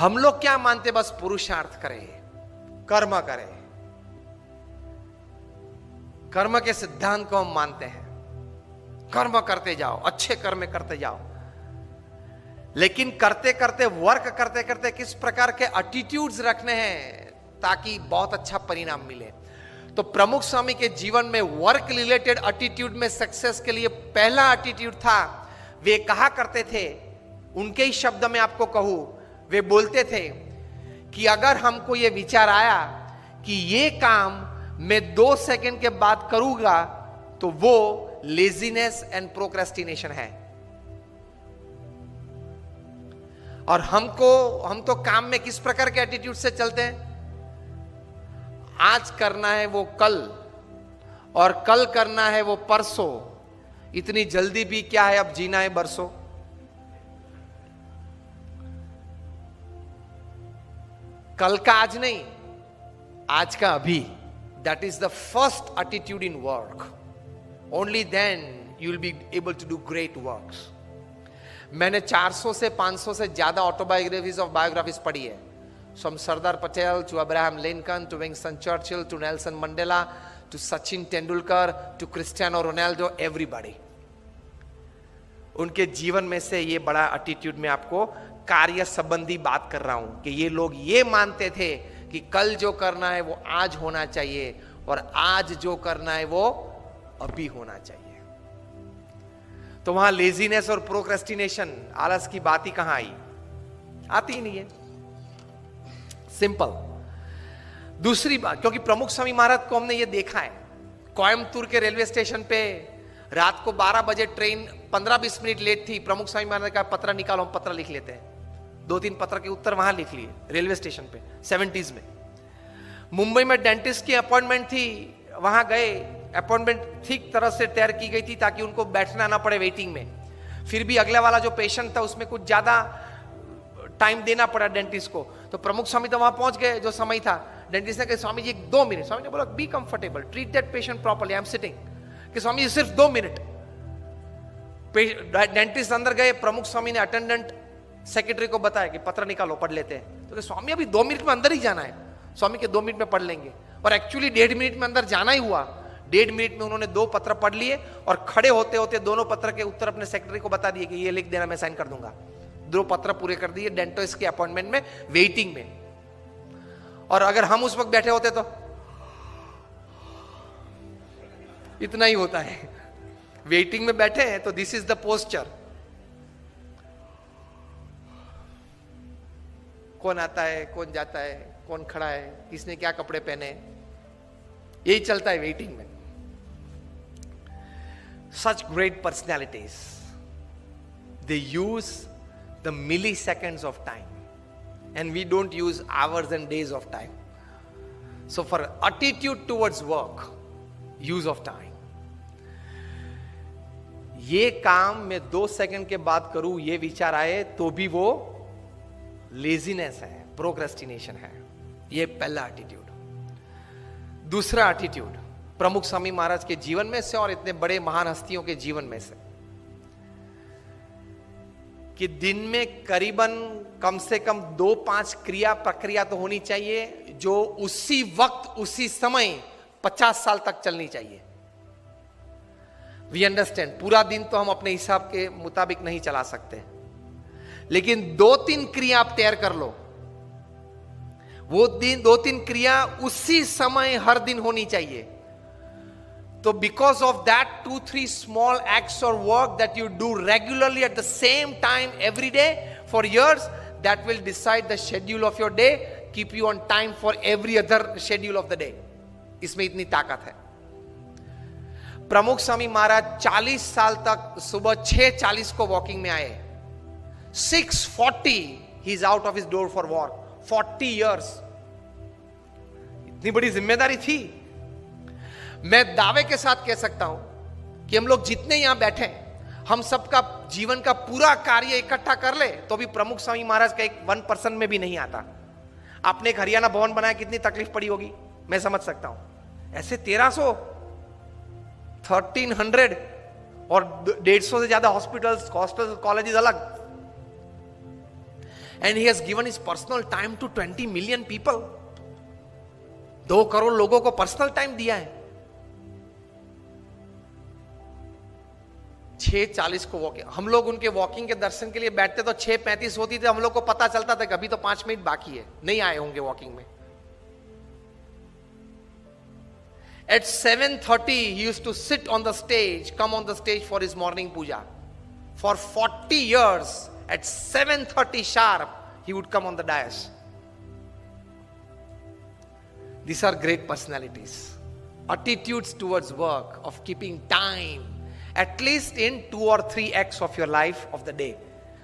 हम लोग क्या मानते, बस पुरुषार्थ करें, कर्म करें, कर्म के सिद्धांत को हम मानते हैं, कर्म करते जाओ, अच्छे कर्म करते जाओ। लेकिन करते करते, वर्क करते करते किस प्रकार के एटीट्यूड्स रखने हैं ताकि बहुत अच्छा परिणाम मिले। तो प्रमुख स्वामी के जीवन में वर्क रिलेटेड एटीट्यूड में सक्सेस के लिए पहला एटीट्यूड था, वे कहा करते थे, उनके ही शब्द में आपको कहूं, वे बोलते थे कि अगर हमको ये विचार आया कि ये काम मैं 2 सेकंड के बाद करूंगा तो वो लेजीनेस एंड प्रोक्रेस्टिनेशन है। और हम तो काम में किस प्रकार के एटीट्यूड से चलते हैं, आज करना है वो कल, और कल करना है वो परसों, इतनी जल्दी भी क्या है, अब जीना है बरसों। कल का आज नहीं, आज का अभी। That is the first attitude in work. Only then you will be able to do great works. मैंने 400 से 500 से ज्यादा ऑटोबायोग्राफीज ऑफ बायोग्राफीज पढ़ी है, from Sardar Patel to Abraham Lincoln to Winston Churchill to Nelson Mandela to Sachin Tendulkar to Cristiano Ronaldo, everybody. उनके जीवन में से ये बड़ा एटीट्यूड में आपको कार्य संबंधी बात कर रहा हूं कि ये लोग ये मानते थे कि कल जो करना है वो आज होना चाहिए, और आज जो करना है वो अभी होना चाहिए। तो वहां लेजीनेस और प्रोक्रेस्टिनेशन, आलस की बात ही कहां आई, आती ही नहीं है। सिंपल। दूसरी बात, क्योंकि प्रमुख स्वामी महाराज को हमने ये देखा है, कोयम्बतूर के रेलवे स्टेशन पे रात को 12 बजे ट्रेन 15-20 मिनट लेट थी, प्रमुख स्वामी महाराज का पत्र निकालो, हम पत्र लिख लेते हैं। 2-3 पत्र के उत्तर वहां लिख लिए रेलवे स्टेशन पे 70s में। मुंबई में डेंटिस्ट की अपॉइंटमेंट थी, वहां गए, अपॉइंटमेंट ठीक तरह से तैयार की गई थी ताकि उनको बैठना ना पड़े वेटिंग में। फिर भी अगला वाला जो पेशेंट था उसमें कुछ ज्यादा टाइम देना पड़ा डेंटिस्ट को। तो प्रमुख स्वामी तो वहां पहुंच गए जो समय था। डेंटिस्ट ने कहा स्वामी जी 2 मिनट। स्वामी ने बोला be comfortable, treat that patient properly, I am sitting. कि स्वामी जी सिर्फ 2 मिनट। डेंटिस्ट अंदर गए, प्रमुख स्वामी ने अटेंडेंट सेक्रेटरी को बताया कि पत्र निकालो, पढ़ लेते हैं। तो स्वामी अभी 2 मिनट में अंदर ही जाना है। स्वामी के 2 मिनट में पढ़ लेंगे, और एक्चुअली 1.5 मिनट में अंदर जाना ही हुआ। 1.5 मिनट में उन्होंने 2 पत्र पढ़ लिए, और खड़े होते होते दोनों पत्र के उत्तर अपने सेक्रेटरी को बता दिए कि ये लिख देना, मैं साइन कर दूंगा। 2 पत्र पूरे कर दिए डेंटिस्ट के अपॉइंटमेंट में, वेटिंग में। और अगर हम उस वक्त बैठे होते तो इतना ही होता है। वेटिंग में बैठे हैं तो दिस इज द पोस्चर। कौन आता है, कौन जाता है, कौन खड़ा है, किसने क्या कपड़े पहने, यही चलता है वेटिंग में। Such great personalities, they use the milliseconds of time, and we don't use hours and days of time. So for attitude towards work, use of time. ये काम मैं 2 सेकंड के बाद करूं, ये विचार आए तो भी वो लेजीनेस है, प्रोक्रेस्टिनेशन है। ये पहला एटीट्यूड। दूसरा एटीट्यूड प्रमुख स्वामी महाराज के जीवन में से और इतने बड़े महान हस्तियों के जीवन में से, कि दिन में करीबन कम से कम 2-5 क्रिया प्रक्रिया तो होनी चाहिए जो उसी वक्त उसी समय 50 साल तक चलनी चाहिए। वी अंडरस्टैंड, पूरा दिन तो हम अपने हिसाब के मुताबिक नहीं चला सकते, लेकिन 2-3 क्रिया आप तैयार कर लो। वो दिन 2-3 क्रिया उसी समय हर दिन होनी चाहिए। तो because of that 2-3 small acts और work that you do regularly at the same time every day for years, that will decide the schedule of your day, keep you on time for every other schedule of the day. इसमें इतनी ताकत है। प्रमुख स्वामी महाराज 40 साल तक सुबह 6:40 को walking में आए। 6:40 he is out of his door for walk. 40 years, इतनी बड़ी जिम्मेदारी थी। मैं दावे के साथ कह सकता हूं कि हम लोग जितने यहां बैठे हैं, हम सबका जीवन का पूरा कार्य इकट्ठा कर ले तो भी प्रमुख स्वामी महाराज का एक 1% में भी नहीं आता। आपने एक हरियाणा भवन बनाया, कितनी तकलीफ पड़ी होगी, मैं समझ सकता हूं। ऐसे 1300, 1300 और 150 से ज्यादा हॉस्पिटल्स, कॉलेजेस अलग। And he has given his personal time to 20 million people. 2 crore लोगों को पर्सनल टाइम दिया है. 6:40 को वॉकिंग. हम लोग उनके वॉकिंग के दर्शन के लिए बैठते तो 6:35 होती थी. हम लोग को पता चलता था कि अभी तो 5 मिनट बाकी है, नहीं आए होंगे वॉकिंग में. At 7:30 he used to sit on the stage, come on the stage for his morning puja. For 40 years at 7:30 sharp he would come on the dais. These are great personalities. Attitudes towards work, of keeping time at least in 2 or 3 acts of your life of the day.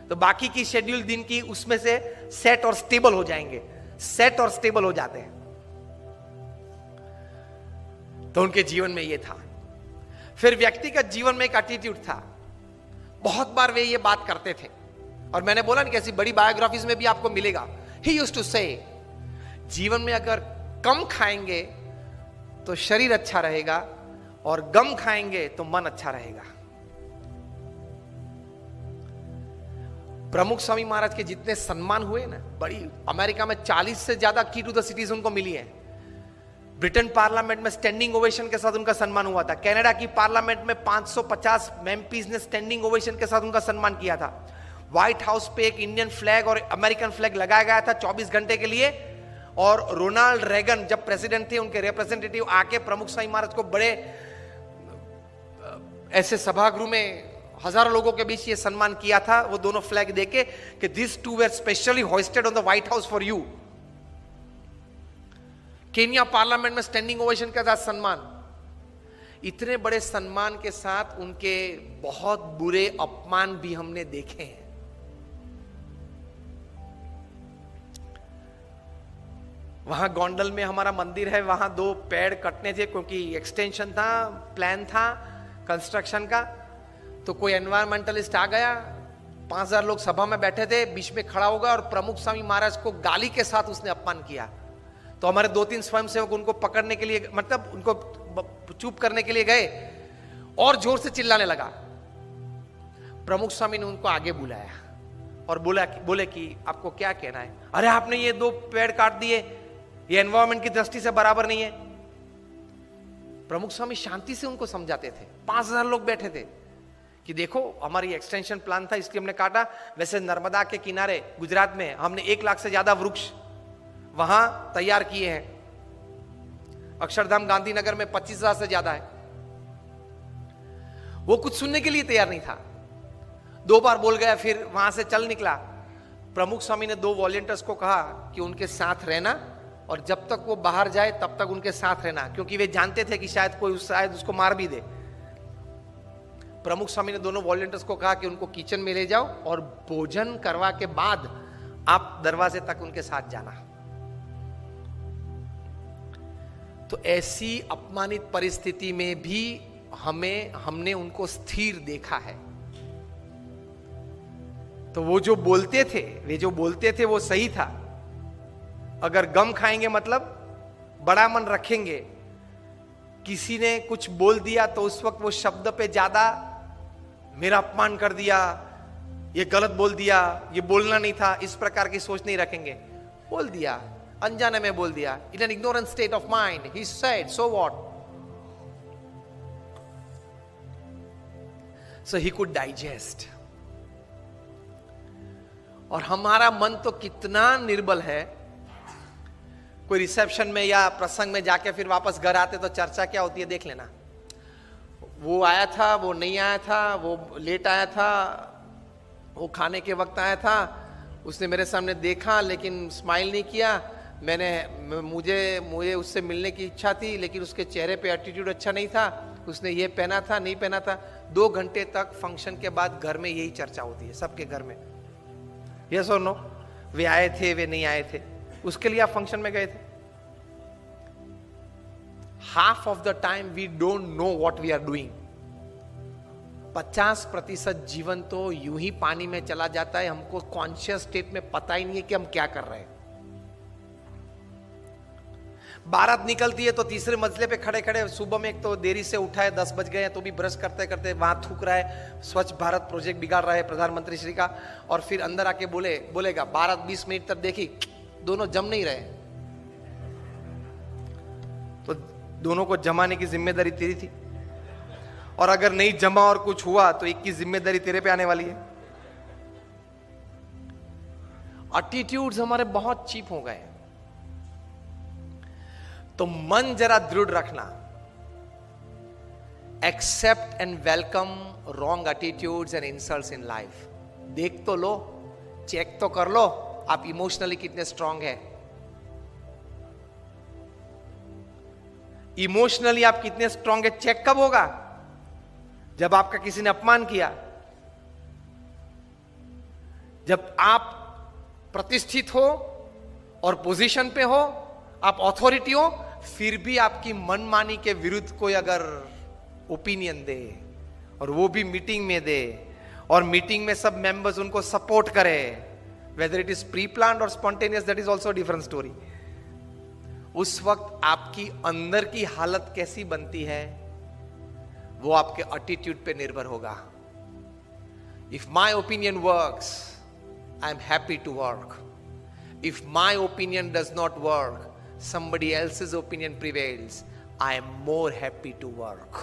तो बाकी की schedule दिन की उसमें से set और stable हो जाएंगे. सेट और स्टेबल हो जाते हैं. तो उनके जीवन में ये था. फिर व्यक्तिगत जीवन में एक एटीट्यूड था. बहुत बार वे ये बात करते थे और मैंने बोला ना कि ऐसी बड़ी बायोग्राफीज में भी आपको मिलेगा. ही यूज्ड टू से, जीवन में अगर कम खाएंगे तो शरीर अच्छा रहेगा और गम खाएंगे तो मन अच्छा रहेगा. प्रमुख स्वामी महाराज के जितने सम्मान हुए ना, बड़ी अमेरिका में 40 से ज्यादा की टू द सिटीज उनको मिली है. ब्रिटेन पार्लियामेंट में स्टैंडिंग ओवेशन के साथ उनका सम्मान हुआ था. कनाडा की पार्लियामेंट में 550 एमपीज ने स्टैंडिंग ओवेशन के साथ उनका सम्मान किया था. व्हाइट हाउस पे एक इंडियन फ्लैग और अमेरिकन फ्लैग लगाया गया था 24 घंटे के लिए. और रोनाल्ड रेगन जब प्रेसिडेंट थे, उनके रिप्रेजेंटेटिव आके प्रमुख स्वामी महाराज को बड़े ऐसे सभागृह में हजारों लोगों के बीच ये सम्मान किया था. वो दोनों फ्लैग देके कि this two were specially hosted on the White House for you. Kenya parliament में स्टैंडिंग ओवेशन के साथ सम्मान. इतने बड़े सम्मान के साथ उनके बहुत बुरे अपमान भी हमने देखे हैं. वहां गोंडल में हमारा मंदिर है, वहां 2 पेड़ कटने थे क्योंकि एक्सटेंशन था, प्लान था कंस्ट्रक्शन का. तो कोई एनवायरमेंटलिस्ट आ गया, 5000 लोग सभा में बैठे थे, बीच में खड़ा होगा और प्रमुख स्वामी महाराज को गाली के साथ उसने अपमान किया. तो हमारे 2-3 स्वयंसेवक उनको पकड़ने के लिए, मतलब उनको चुप करने के लिए गए और जोर से चिल्लाने लगा. प्रमुख स्वामी ने उनको आगे बुलाया और बोले कि आपको क्या कहना है. अरे आपने ये 2 पेड़ काट दिए, ये एनवायरमेंट की दृष्टि से बराबर नहीं है. प्रमुख स्वामी शांति से उनको समझाते थे. 5000 लोग बैठे थे कि देखो हमारी एक्सटेंशन प्लान था इसलिए हमने काटा. वैसे नर्मदा के किनारे गुजरात में हमने 1 लाख से ज्यादा वृक्ष वहां तैयार किए हैं. अक्षरधाम गांधीनगर में 25,000 से ज्यादा है. वो कुछ सुनने के लिए तैयार नहीं था. 2 बार बोल गया, फिर वहां से चल निकला. प्रमुख स्वामी ने 2 वॉलंटियर्स को कहा कि उनके साथ रहना और जब तक वो बाहर जाए तब तक उनके साथ रहना, क्योंकि वे जानते थे कि शायद उसको मार भी दे. प्रमुख स्वामी ने दोनों वॉलंटियर्स को कहा कि उनको किचन में ले जाओ और भोजन करवा के बाद आप दरवाजे तक उनके साथ जाना. तो ऐसी अपमानित परिस्थिति में भी हमने उनको स्थिर देखा है. तो वो जो बोलते थे वो सही था. अगर गम खाएंगे मतलब बड़ा मन रखेंगे. किसी ने कुछ बोल दिया तो उस वक्त वो शब्द पे ज्यादा मेरा अपमान कर दिया, ये गलत बोल दिया, ये बोलना नहीं था, इस प्रकार की सोच नहीं रखेंगे. बोल दिया, अनजाने में बोल दिया. In an ignorant state of mind he said, so what. So he could digest. और हमारा मन तो कितना निर्बल है. कोई रिसेप्शन में या प्रसंग में जाके फिर वापस घर आते तो चर्चा क्या होती है देख लेना. वो आया था, वो नहीं आया था, वो लेट आया था, वो खाने के वक्त आया था, उसने मेरे सामने देखा लेकिन स्माइल नहीं किया. मुझे उससे मिलने की इच्छा थी लेकिन उसके चेहरे पे एटीट्यूड अच्छा नहीं था, उसने ये पहना था नहीं पहना था. 2 घंटे तक फंक्शन के बाद घर में यही चर्चा होती है सबके घर में. यस और नो. वे आए थे, वे नहीं आए थे, उसके लिए आप फंक्शन में गए थे. Half of the time we don't know what we are doing. 50% जीवन तो यूं ही पानी में चला जाता है. हमको कॉन्शियस स्टेट में पता ही नहीं है कि हम क्या कर रहे हैं. बारात निकलती है तो तीसरे मंजिले पे खड़े खड़े, सुबह में एक तो देरी से उठा है, 10 बज गए हैं तो भी ब्रश करते करते वहां थूक रहा है, स्वच्छ भारत प्रोजेक्ट बिगाड़ रहा है प्रधानमंत्री श्री का, और फिर अंदर आके बोलेगा बारात 20 मिनट तक देखी, दोनों जम नहीं रहे। तो दोनों को जमाने की जिम्मेदारी तेरी थी, और अगर नहीं जमा और कुछ हुआ तो एक की जिम्मेदारी तेरे पे आने वाली है। एटीट्यूड्स हमारे बहुत चीप हो गए। तो मन जरा दृढ़ रखना, accept and welcome wrong attitudes and insults in life. देख तो लो, चेक तो कर लो आप इमोशनली कितने स्ट्रांग है, इमोशनली आप कितने स्ट्रांग है। चेक कब होगा? जब आपका किसी ने अपमान किया, जब आप प्रतिष्ठित हो और पोजीशन पे हो, आप अथॉरिटी हो, फिर भी आपकी मनमानी के विरुद्ध कोई अगर ओपिनियन दे, और वो भी मीटिंग में दे, और मीटिंग में सब मेंबर्स उनको सपोर्ट करे, whether it is pre planned और spontaneous, that is also different story. उस वक्त आपकी अंदर की हालत कैसी बनती है वो आपके एटीट्यूड पे निर्भर होगा। If my opinion works, I am happy to work. If my opinion does not work, somebody else's opinion prevails, I am more happy to work.